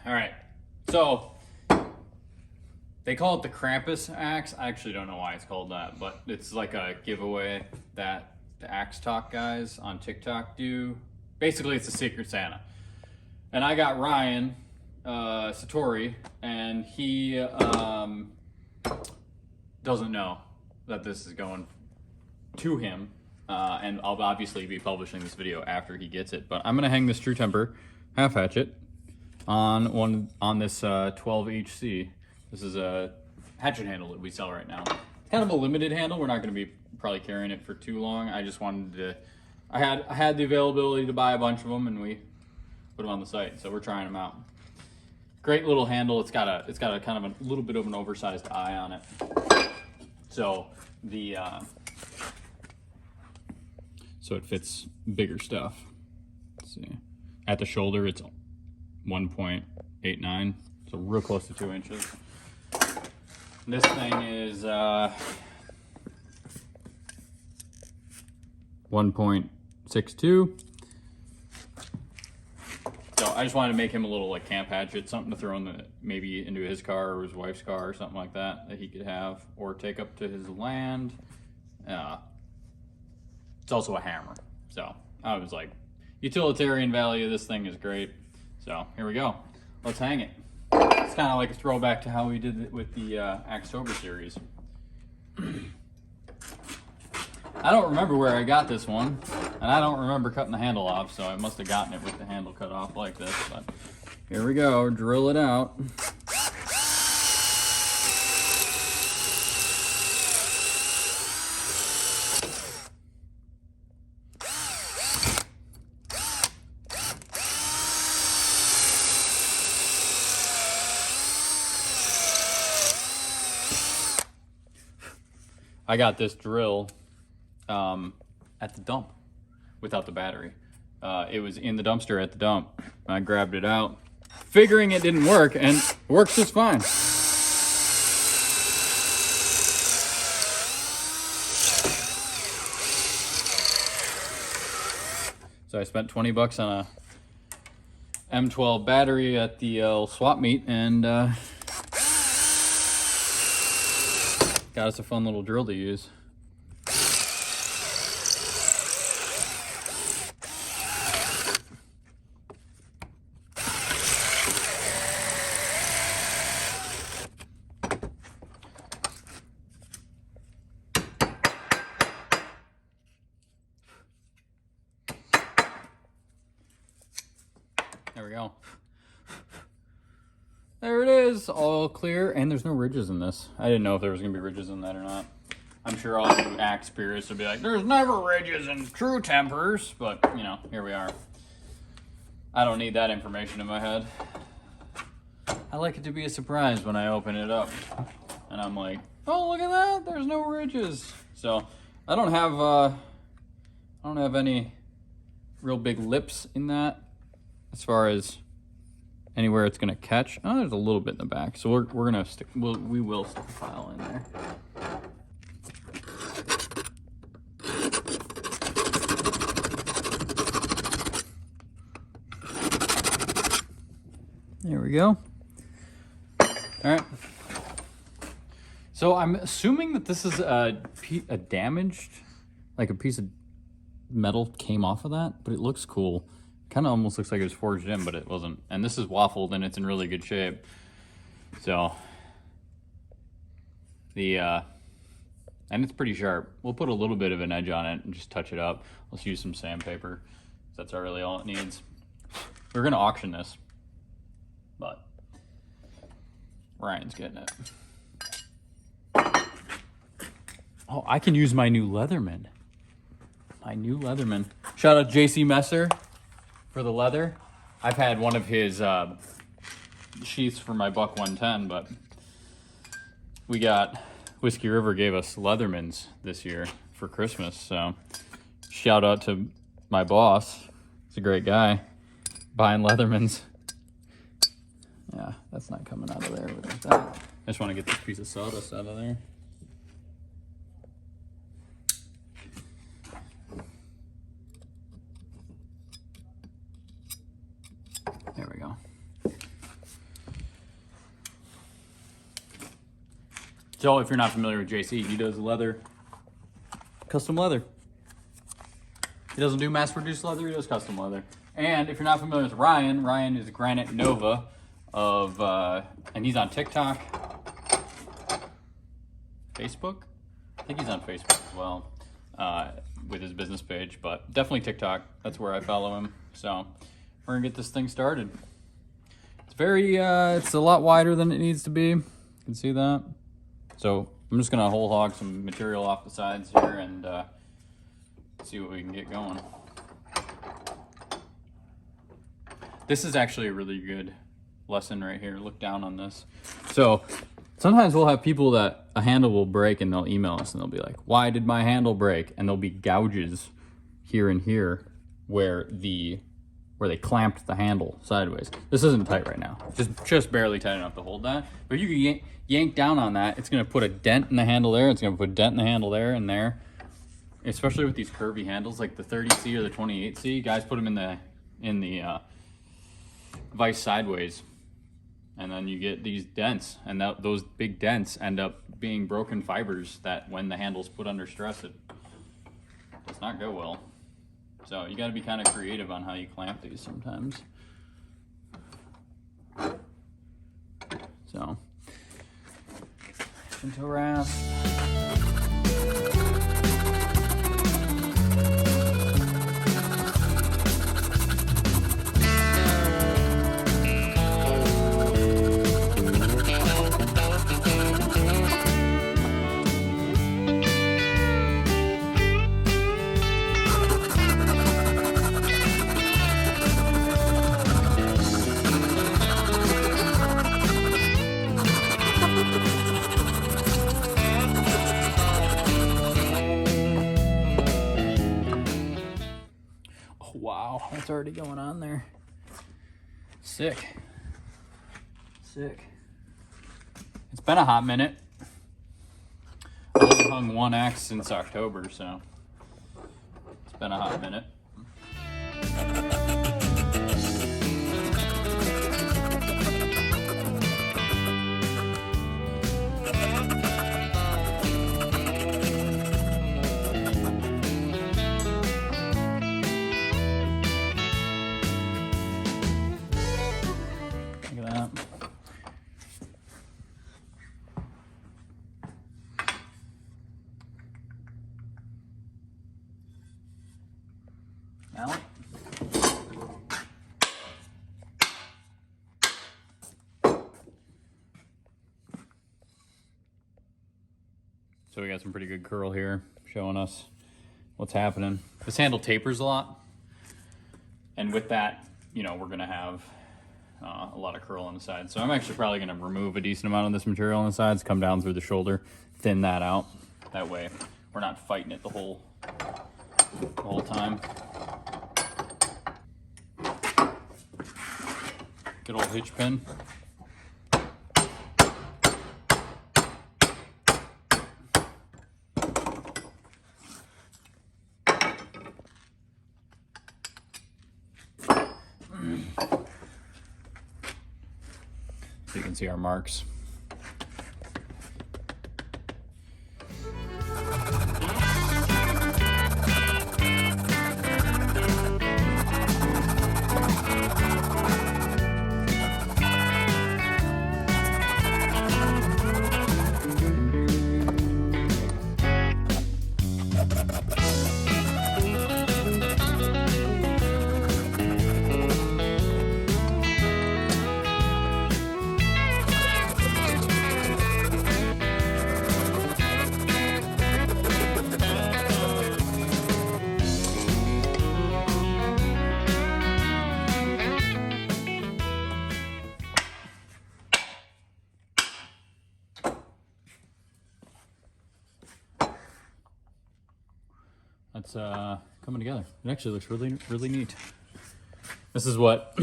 All right, so they call it the Krampus axe. I actually don't know why it's called that, but it's like a giveaway that the Axe Talk guys on TikTok do. Basically, it's a Secret Santa. And I got Ryan Sarratori, and he doesn't know that this is going to him. And I'll obviously be publishing this video after he gets it. But I'm going to hang this True Temper half hatchet on this 12HC. This is a hatchet handle that we sell right now. It's kind of a limited handle. We're not going to be probably carrying it for too long. I just wanted to, I had the availability to buy a bunch of them, and we put them on the site. So we're trying them out. Great little handle. It's got a kind of a little bit of an oversized eye on it. So the so it fits bigger stuff. Let's see. At the shoulder, it's 1.89, so real close to 2 inches. This thing is 1.62. So I just wanted to make him a little like camp hatchet, something to throw in maybe into his car or his wife's car or something like that he could have or take up to his land. It's also a hammer. So I was like, utilitarian value, this thing is great. So here we go. Let's hang it. It's kind of like a throwback to how we did it with the Axtober series. I don't remember where I got this one, and I don't remember cutting the handle off, so I must have gotten it with the handle cut off like this, but here we go, drill it out. I got this drill at the dump without the battery. It was in the dumpster at the dump. I grabbed it out, figuring it didn't work, and it works just fine. So I spent 20 bucks on a M12 battery at the swap meet, and got us a fun little drill to use. There we go. There it is, all clear, and there's no ridges in this. I didn't know if there was gonna be ridges in that or not. I'm sure all you axe purists would be like, there's never ridges in True Tempers, but you know, here we are. I don't need that information in my head. I like it to be a surprise when I open it up. And I'm like, oh, look at that, there's no ridges. So I don't have any real big lips in that as far as anywhere it's gonna catch. Oh, there's a little bit in the back, so we're gonna stick. We will stick a file in there. There we go. All right. So I'm assuming that this is a damaged, like a piece of metal came off of that, but it looks cool. Kind of almost looks like it was forged in, but it wasn't. And this is waffled and it's in really good shape. So and it's pretty sharp. We'll put a little bit of an edge on it and just touch it up. Let's use some sandpaper. That's really all it needs. We're gonna auction this, but Ryan's getting it. Oh, I can use my new Leatherman. My new Leatherman. Shout out JC Messer for the leather. I've had one of his sheaths for my buck 110, but we got Whiskey River gave us Leathermans this year for Christmas. So shout out to my boss. He's a great guy. Buying Leathermans. Yeah, that's not coming out of there with that. I just want to get this piece of sawdust out of there. There we go. So if you're not familiar with JC, he does leather, custom leather. He doesn't do mass-produced leather, he does custom leather. And if you're not familiar with Ryan, Ryan is Granite Nova of, and he's on TikTok, Facebook? I think he's on Facebook as well, with his business page, but definitely TikTok. That's where I follow him. So we're gonna get this thing started. It's very, it's a lot wider than it needs to be. You can see that. So I'm just gonna whole hog some material off the sides here and see what we can get going. This is actually a really good lesson right here. Look down on this. So sometimes we'll have people that a handle will break and they'll email us and they'll be like, why did my handle break? And there'll be gouges here and here where they clamped the handle sideways. This isn't tight right now. Just barely tight enough to hold that. But if you can yank down on that, it's gonna put a dent in the handle there. It's gonna put a dent in the handle there and there. Especially with these curvy handles like the 30C or the 28C, guys put them in the vise sideways, and then you get these dents, and those big dents end up being broken fibers that when the handle's put under stress, it does not go well. So you got to be kind of creative on how you clamp these sometimes. So, into wrap. Wow, that's already going on there. Sick. Sick. It's been a hot minute. I haven't hung one axe since October, so it's been a hot minute. Out. So we got some pretty good curl here showing us what's happening. This handle tapers a lot, and with that, you know, we're gonna have a lot of curl on the side. So I'm actually probably gonna remove a decent amount of this material on the sides, come down through the shoulder, thin that out. That way we're not fighting it the whole time. Good old hitch pin. So you can see our marks. That's coming together. It actually looks really neat. This is what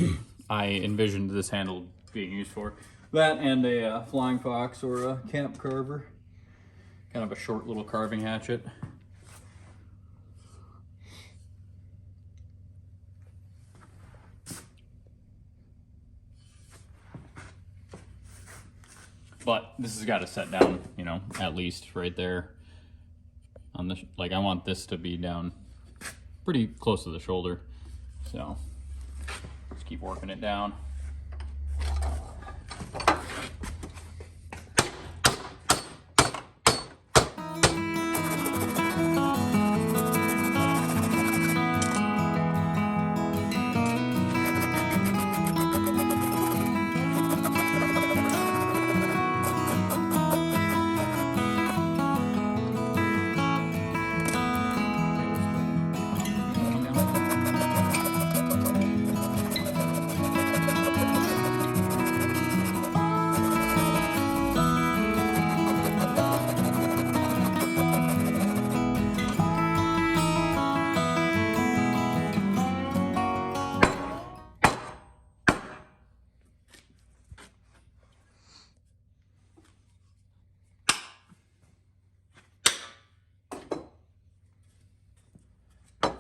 I envisioned this handle being used for. That and a flying fox or a camp carver. Kind of a short little carving hatchet. But this has got to set down, you know, at least right there on the, like I want this to be down pretty close to the shoulder. So just keep working it down.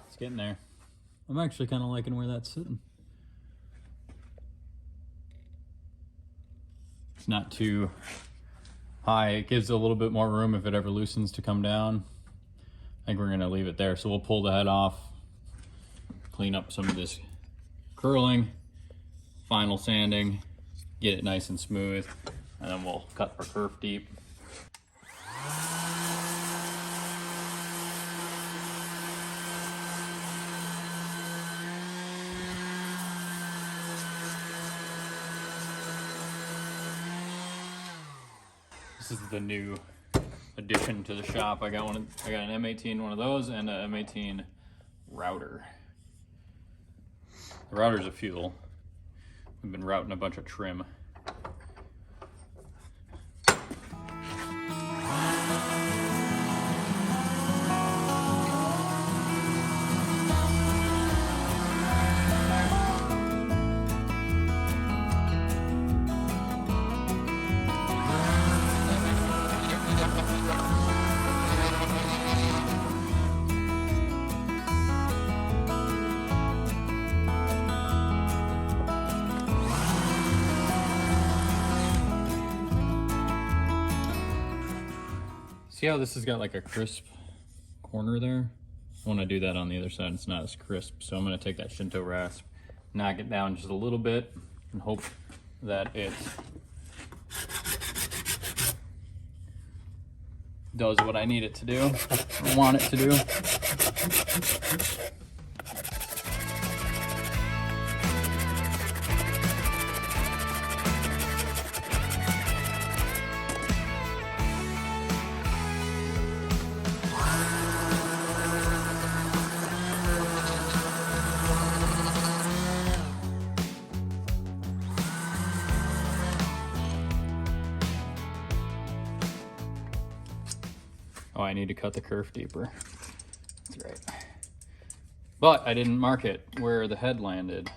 It's getting there. I'm actually kind of liking where that's sitting. It's not too high. It gives a little bit more room if it ever loosens to come down. I think we're gonna leave it there. So we'll pull the head off, clean up some of this curling, final sanding, get it nice and smooth, and then we'll cut for kerf deep. This is the new addition to the shop. I got an M18, one of those, and an M18 router. The router's a fuel. We've been routing a bunch of trim. See how this has got like a crisp corner there? I want to do that on the other side. It's not as crisp. So I'm going to take that Shinto rasp, knock it down just a little bit, and hope that it does what I need it to do, or want it to do. Oh, I need to cut the kerf deeper. That's right. But I didn't mark it where the head landed.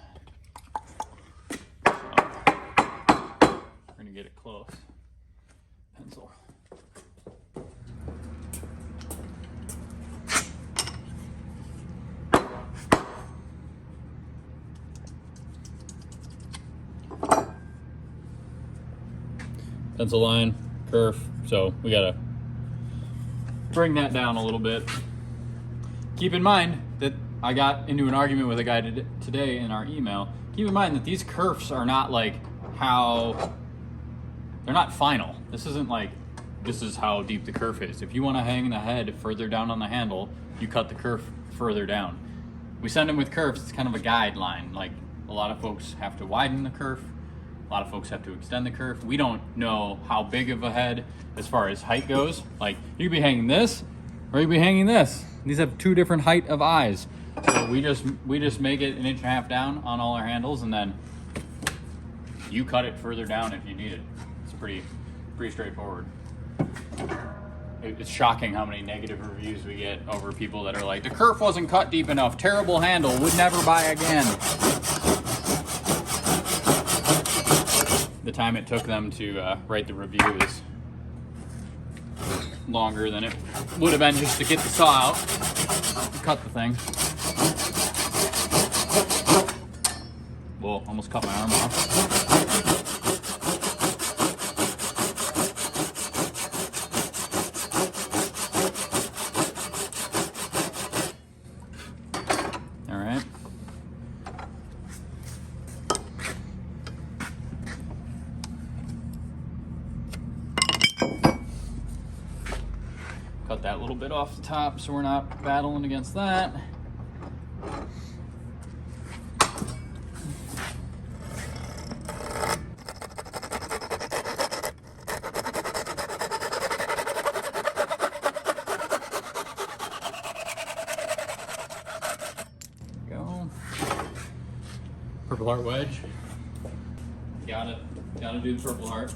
So we're gonna get it close. Pencil. Pencil line, kerf. So we gotta bring that down a little bit. Keep in mind that I got into an argument with a guy today in our email. Keep in mind that these kerfs are not like they're not final. This isn't like, this is how deep the kerf is. If you want to hang the head further down on the handle, you cut the kerf further down. We send them with kerfs, it's kind of a guideline. Like a lot of folks have to widen the kerf. A lot of folks have to extend the kerf. We don't know how big of a head as far as height goes. Like you could be hanging this or you could be hanging this. These have two different height of eyes. So we just make it 1.5 inches down on all our handles, and then you cut it further down if you need it. It's pretty straightforward. It's shocking how many negative reviews we get over people that are like, the kerf wasn't cut deep enough, terrible handle, would never buy again. The time it took them to write the review is longer than it would have been just to get the saw out and cut the thing. Whoa, almost cut my arm off. that little bit off the top so we're not battling against that. Go. Purple heart wedge. Gotta do the purple heart.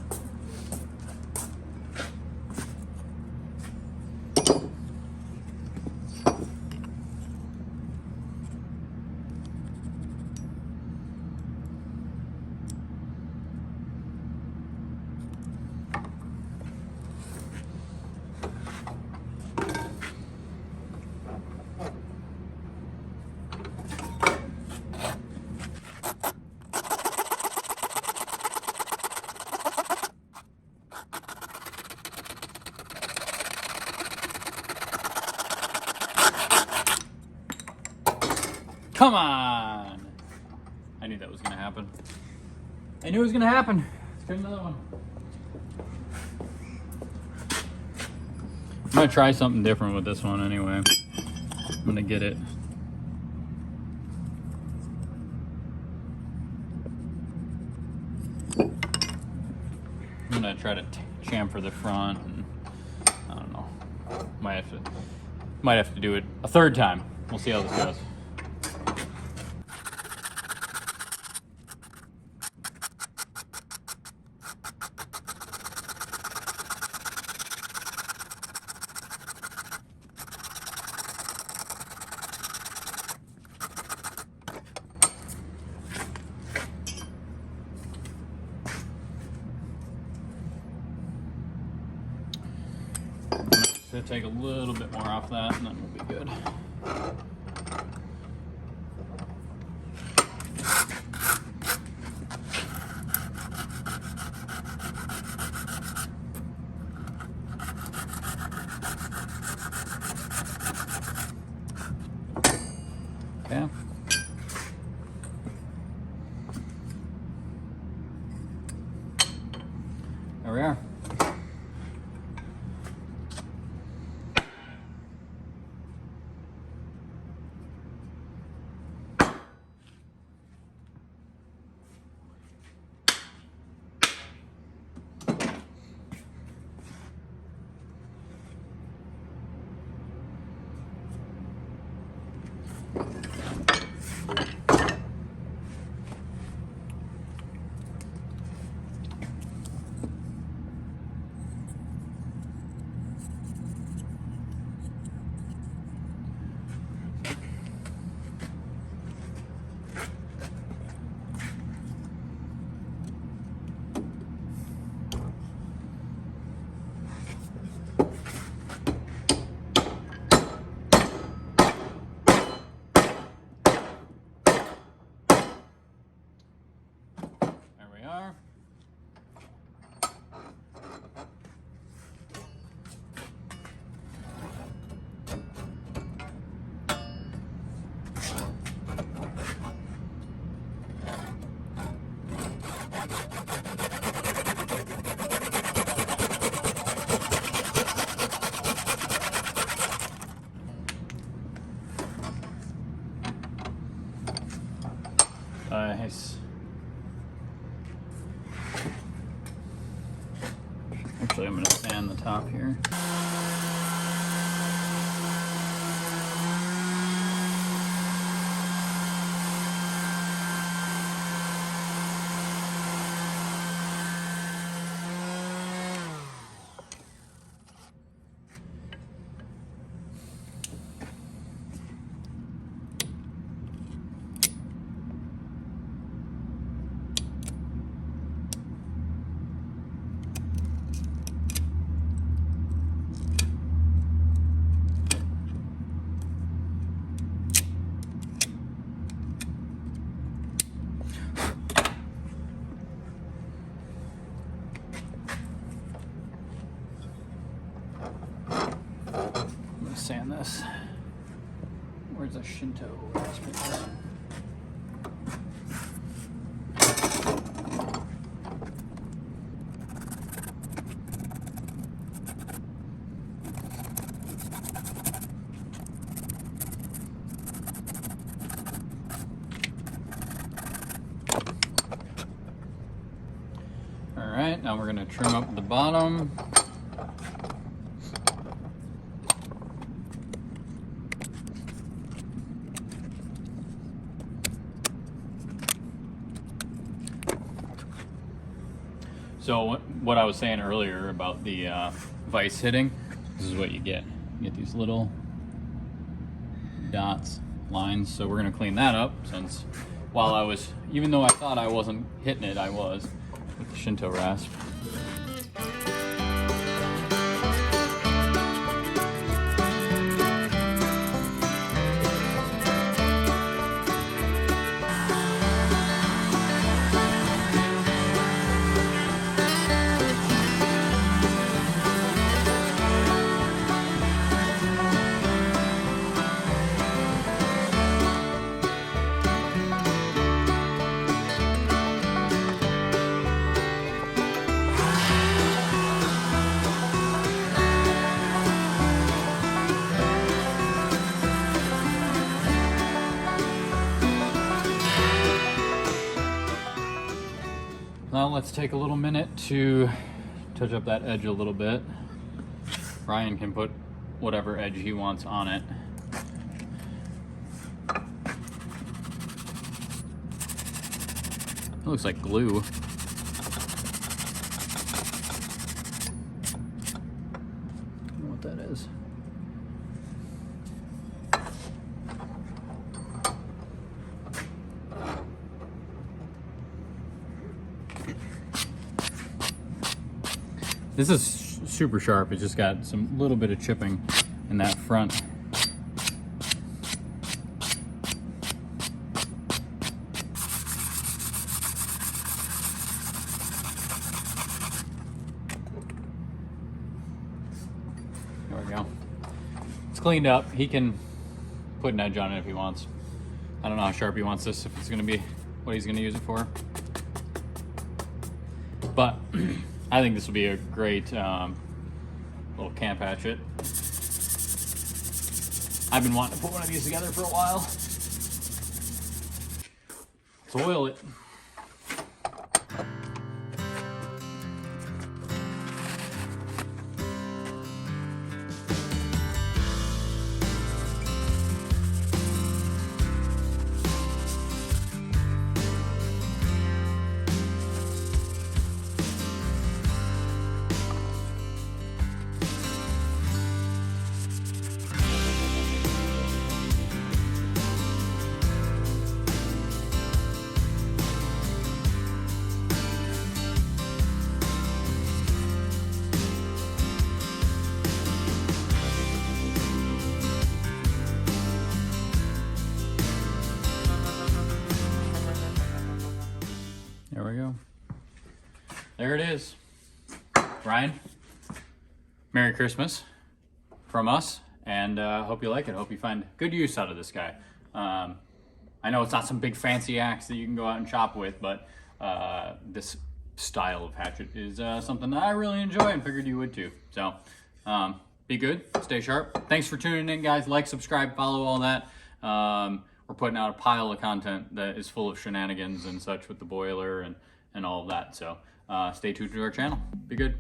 Come on! I knew that was gonna happen. I knew it was gonna happen. Let's get another one. I'm gonna try something different with this one anyway. I'm gonna get it. I'm gonna try to chamfer the front and I don't know. Might have to do it a third time. We'll see how this goes. Should take a little bit more off that and then we'll be good. Okay. There we are. Nice. Actually, I'm going to sand the top here. Sand this. Where's the Shinto? All right, now we're gonna trim up the bottom. So what I was saying earlier about the vise hitting, this is what you get. You get these little dots, lines. So we're gonna clean that up, since while I was, even though I thought I wasn't hitting it, I was with the Shinto rasp. Now let's take a little minute to touch up that edge a little bit. Ryan can put whatever edge he wants on it. It looks like glue. I don't know what that is. This is super sharp. It's just got some little bit of chipping in that front. There we go. It's cleaned up. He can put an edge on it if he wants. I don't know how sharp he wants this, if it's gonna be what he's gonna use it for. But I think this will be a great little camp hatchet. I've been wanting to put one of these together for a while. Let's oil it. There we go. There it is. Ryan, Merry Christmas from us, and hope you like it. Hope you find good use out of this guy. I know it's not some big fancy axe that you can go out and chop with, but this style of hatchet is something that I really enjoy and figured you would too. So be good, stay sharp. Thanks for tuning in, guys. Like, subscribe, follow, all that. We're putting out a pile of content that is full of shenanigans and such with the boiler and all of that. So stay tuned to our channel. Be good.